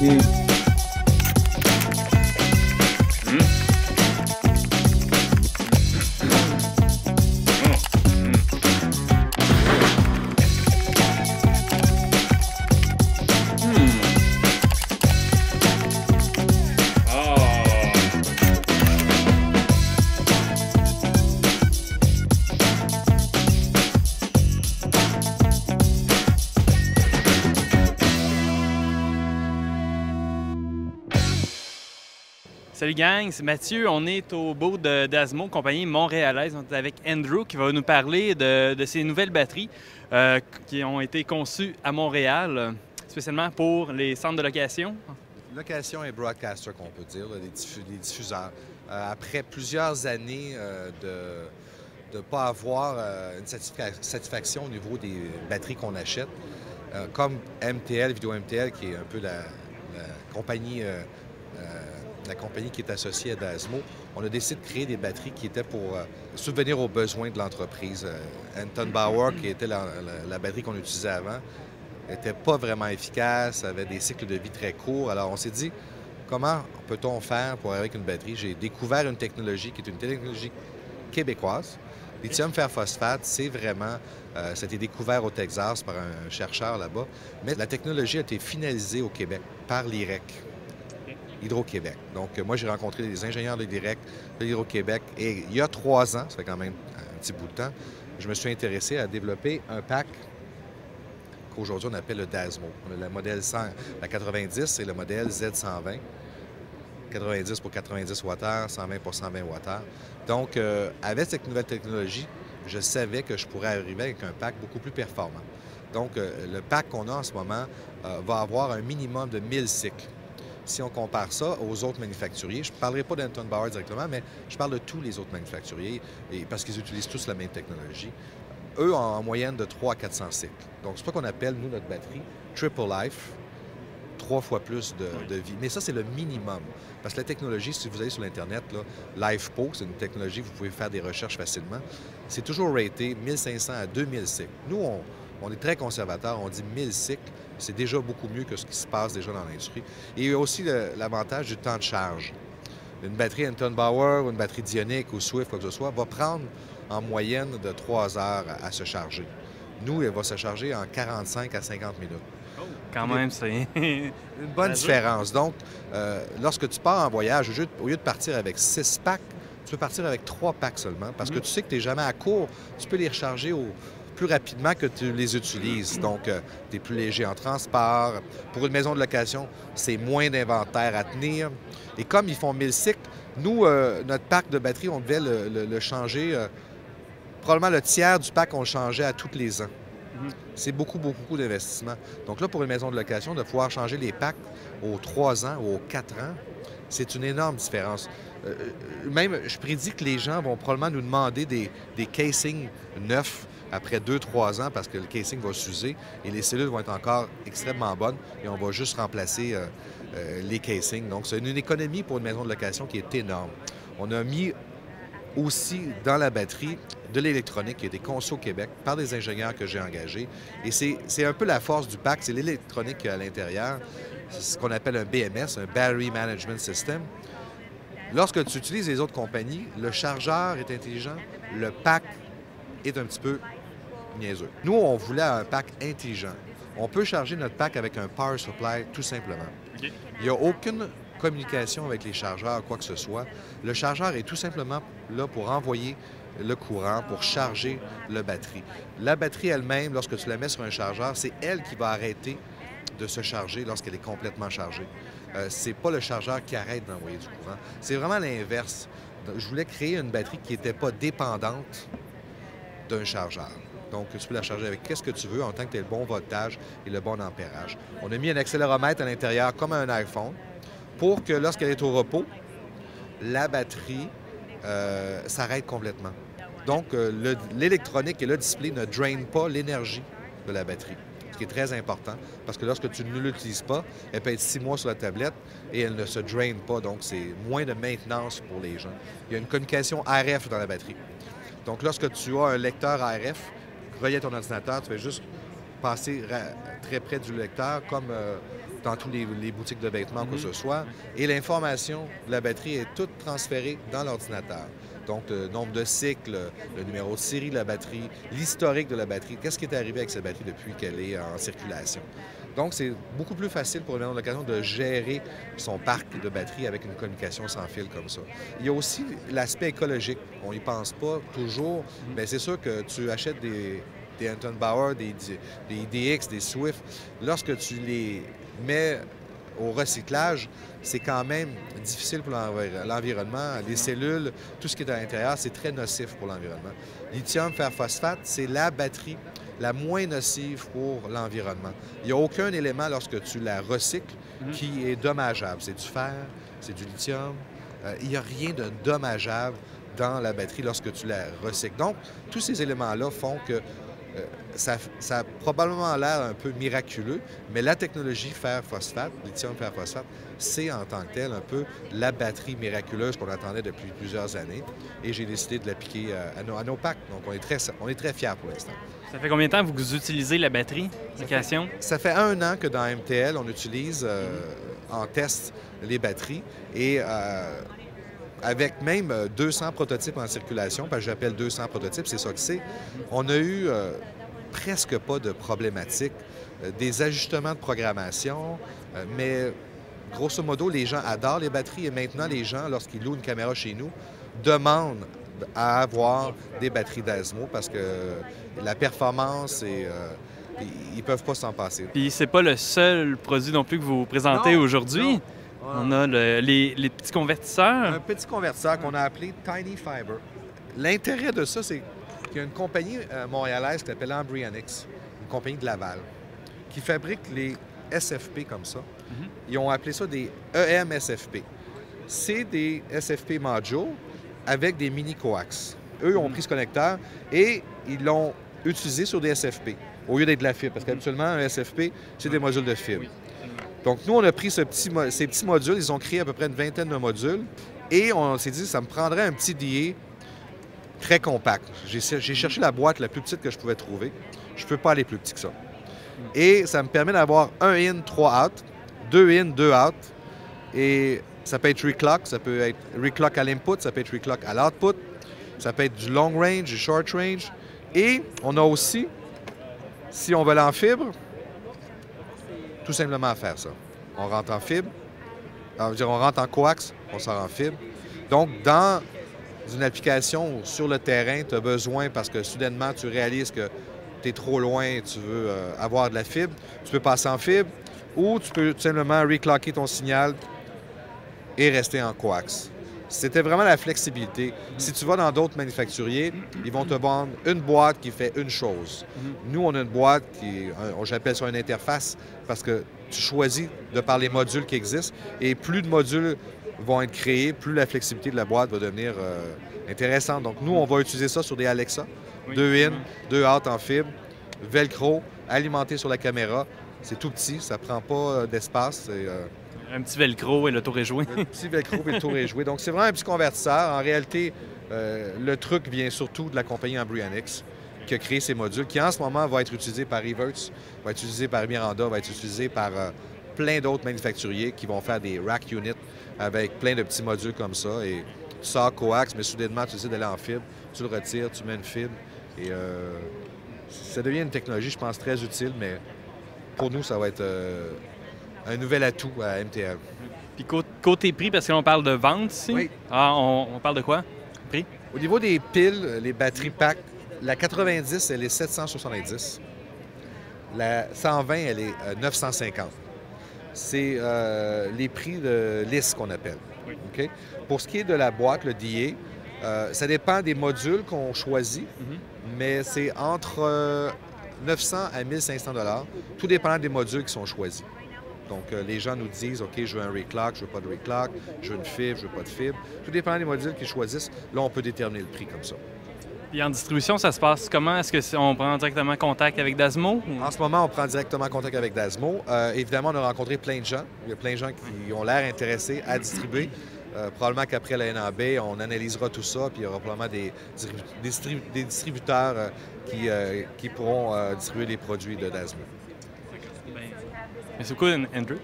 Mm. Salut gang, c'est Mathieu. On est au beau d'Asmo, compagnie montréalaise. On est avec Andrew qui va nous parler de ces nouvelles batteries qui ont été conçues à Montréal, spécialement pour les centres de location. Location et broadcaster, qu'on peut dire, les diffuseurs. Après plusieurs années de ne pas avoir une satisfaction au niveau des batteries qu'on achète, comme MTL, Vidéo MTL, qui est un peu la compagnie qui est associée à Dasmo, on a décidé de créer des batteries qui étaient pour subvenir aux besoins de l'entreprise. Anton Bauer, qui était la batterie qu'on utilisait avant, n'était pas vraiment efficace, avait des cycles de vie très courts. Alors on s'est dit, comment peut-on faire pour avec une batterie? J'ai découvert une technologie qui est une technologie québécoise. Lithium fer phosphate, c'est vraiment, ça a été découvert au Texas par un chercheur là-bas, mais la technologie a été finalisée au Québec par l'IREC. Hydro-Québec. Donc, moi, j'ai rencontré des ingénieurs de l'Hydro-Québec et il y a 3 ans, ça fait quand même un petit bout de temps, je me suis intéressé à développer un pack qu'aujourd'hui on appelle le Dasmo. On a le modèle 100, la 90 et le modèle Z120. 90 pour 90 Wh, 120 pour 120 Wh. Donc, avec cette nouvelle technologie, je savais que je pourrais arriver avec un pack beaucoup plus performant. Donc, le pack qu'on a en ce moment va avoir un minimum de 1000 cycles. Si on compare ça aux autres manufacturiers, je ne parlerai pas d'Anton Bauer directement, mais je parle de tous les autres manufacturiers, parce qu'ils utilisent tous la même technologie. Eux ont en moyenne de 300 à 400 cycles. Donc, c'est pas qu'on appelle, nous, notre batterie Triple Life, 3 fois plus de vie. Mais ça, c'est le minimum. Parce que la technologie, si vous allez sur l'Internet, LifePo, c'est une technologie, vous pouvez faire des recherches facilement, c'est toujours raté 1500 à 2000 cycles. Nous, on est très conservateur, on dit 1000 cycles, c'est déjà beaucoup mieux que ce qui se passe déjà dans l'industrie. Et il y a aussi l'avantage du temps de charge. Une batterie Anton Bauer ou une batterie Dionic ou Swift, quoi que ce soit, va prendre en moyenne de 3 heures à se charger. Nous, elle va se charger en 45 à 50 minutes. Oh, quand même, c'est une bonne différence. Donc, lorsque tu pars en voyage, au lieu de partir avec 6 packs, tu peux partir avec 3 packs seulement parce que tu sais que tu n'es jamais à court. Tu peux les recharger plus rapidement que tu les utilises. Donc, tu es plus léger en transport. Pour une maison de location, c'est moins d'inventaire à tenir. Et comme ils font 1000 cycles, nous, notre pack de batterie, on devait le changer. Probablement le tiers du pack, on le changeait à tous les ans. C'est beaucoup d'investissement. Donc là, pour une maison de location, de pouvoir changer les packs aux 3 ans ou aux 4 ans, c'est une énorme différence. Même, je prédis que les gens vont probablement nous demander des casings neufs après 2-3 ans parce que le casing va s'user et les cellules vont être encore extrêmement bonnes et on va juste remplacer les casings. Donc, c'est une économie pour une maison de location qui est énorme. On a mis aussi dans la batterie de l'électronique qui a été conçue au Québec par des ingénieurs que j'ai engagés. Et c'est un peu la force du pack, c'est l'électronique qu'il y a à l'intérieur. C'est ce qu'on appelle un BMS, un Battery Management System. Lorsque tu utilises les autres compagnies, le chargeur est intelligent, le pack est un petit peu niaiseux. Nous, on voulait un pack intelligent. On peut charger notre pack avec un power supply tout simplement. Okay. Il n'y a aucune communication avec les chargeurs, quoi que ce soit. Le chargeur est tout simplement là pour envoyer le courant, pour charger la batterie. La batterie elle-même, lorsque tu la mets sur un chargeur, c'est elle qui va arrêter de se charger lorsqu'elle est complètement chargée. C'est pas le chargeur qui arrête d'envoyer du courant. C'est vraiment l'inverse. Je voulais créer une batterie qui n'était pas dépendante d'un chargeur. Donc, tu peux la charger avec qu'est-ce que tu veux en tant que tu aies le bon voltage et le bon ampérage. On a mis un accéléromètre à l'intérieur comme un iPhone pour que lorsqu'elle est au repos, la batterie s'arrête complètement. Donc, l'électronique et le display ne drainent pas l'énergie de la batterie, ce qui est très important parce que lorsque tu ne l'utilises pas, elle peut être 6 mois sur la tablette et elle ne se draine pas, donc c'est moins de maintenance pour les gens. Il y a une communication RF dans la batterie. Donc, lorsque tu as un lecteur RF relié à ton ordinateur, tu fais juste passer très près du lecteur comme dans tous les boutiques de vêtements, que ce soit. Et l'information de la batterie est toute transférée dans l'ordinateur. Donc, le nombre de cycles, le numéro de série de la batterie, l'historique de la batterie, qu'est-ce qui est arrivé avec cette batterie depuis qu'elle est en circulation. Donc, c'est beaucoup plus facile pour le vendeur de l'occasion de gérer son parc de batterie avec une communication sans fil comme ça. Il y a aussi l'aspect écologique. On n'y pense pas toujours, mais c'est sûr que tu achètes des Anton Bauer, des DX, des Swift. Lorsque tu les mets au recyclage, c'est quand même difficile pour l'environnement. Les cellules, tout ce qui est à l'intérieur, c'est très nocif pour l'environnement. Lithium fer phosphate, c'est la batterie la moins nocive pour l'environnement. Il n'y a aucun élément, lorsque tu la recycles, qui est dommageable. C'est du fer, c'est du lithium. Il n'y a rien de dommageable dans la batterie lorsque tu la recycles. Donc, tous ces éléments-là font que ça a probablement l'air un peu miraculeux, mais la technologie fer-phosphate, lithium-fer-phosphate, c'est en tant que tel un peu la batterie miraculeuse qu'on attendait depuis plusieurs années. Et j'ai décidé de l'appliquer à nos packs. Donc, on est très fiers pour l'instant. Ça fait combien de temps que vous utilisez la batterie d'application? Ça fait 1 an que dans MTL, on utilise en test les batteries. Et avec même 200 prototypes en circulation, parce que j'appelle 200 prototypes, c'est ça que c'est, on a eu presque pas de problématiques, des ajustements de programmation, mais grosso modo, les gens adorent les batteries et maintenant, les gens, lorsqu'ils louent une caméra chez nous, demandent à avoir des batteries d'Asmo parce que la performance et ils peuvent pas s'en passer. Puis c'est pas le seul produit non plus que vous présentez aujourd'hui. On a les petits convertisseurs. Un petit convertisseur qu'on a appelé Tiny Fiber. L'intérêt de ça, c'est qu'il y a une compagnie montréalaise qui s'appelle Embryonics, une compagnie de Laval, qui fabrique les SFP comme ça. Ils ont appelé ça des EM-SFP. C'est des SFP modules avec des mini-coax. Eux ont pris ce connecteur et ils l'ont utilisé sur des SFP au lieu d'être de la fibre, parce qu'habituellement, un SFP, c'est des modules de fibre. Donc, nous, on a pris ces petits modules. Ils ont créé à peu près une vingtaine de modules. Et on s'est dit que ça me prendrait un petit DA très compact. J'ai cherché la boîte la plus petite que je pouvais trouver. Je ne peux pas aller plus petit que ça. Et ça me permet d'avoir 1 in, 3 out, 2 in, 2 out. Et ça peut être reclock, ça peut être reclock à l'input, ça peut être reclock à l'output. Ça peut être du long range, du short range. Et on a aussi, si on veut aller en fibre, tout simplement à faire ça. On rentre en fibre, on rentre en coax, on sort en fibre. Donc, dans une application sur le terrain, tu as besoin, parce que soudainement, tu réalises que tu es trop loin et tu veux avoir de la fibre, tu peux passer en fibre ou tu peux tout simplement reclocker ton signal et rester en coax. C'était vraiment la flexibilité. Si tu vas dans d'autres manufacturiers, ils vont te vendre une boîte qui fait une chose. Nous, on a une boîte qui, j'appelle ça une interface, parce que tu choisis de par les modules qui existent, et plus de modules vont être créés, plus la flexibilité de la boîte va devenir intéressante. Donc, nous, on va utiliser ça sur des Alexa, 2 in, 2 out en fibre, velcro, alimenté sur la caméra. C'est tout petit, ça prend pas d'espace. Un petit velcro et le tour est joué. Un petit velcro et le tour est joué. Donc, c'est vraiment un petit convertisseur. En réalité, le truc vient surtout de la compagnie Embryonics qui a créé ces modules, qui en ce moment va être utilisé par Evertz, va être utilisé par Miranda, va être utilisé par plein d'autres manufacturiers qui vont faire des rack units avec plein de petits modules comme ça. Et tu sors coax, mais soudainement, tu décides d'aller en fibre, tu le retires, tu mets une fibre. Et ça devient une technologie, je pense, très utile, mais pour nous, ça va être un nouvel atout à MTL. Puis côté prix, parce qu'on parle de vente ici. Oui. Ah, on parle de quoi? Prix? Au niveau des piles, les batteries pack, la 90, elle est 770. La 120, elle est 950. C'est les prix de liste qu'on appelle. Oui. Okay? Pour ce qui est de la boîte, le DA, ça dépend des modules qu'on choisit, mais c'est entre 900 à 1500 $, tout dépendant des modules qui sont choisis. Donc, les gens nous disent, OK, je veux un reclock, je veux pas de reclock, je veux une fibre, je veux pas de fibre. Tout dépendant des modules qu'ils choisissent, là, on peut déterminer le prix comme ça. Puis en distribution, ça se passe comment? Est-ce qu'on prend directement contact avec Dasmo? En ce moment, on prend directement contact avec Dasmo. Évidemment, on a rencontré plein de gens. Il y a plein de gens qui ont l'air intéressés à distribuer. Probablement qu'après la NAB, on analysera tout ça, puis il y aura probablement des distributeurs qui pourront distribuer les produits de Dasmo. Merci beaucoup, Andrew.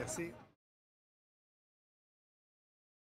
Merci.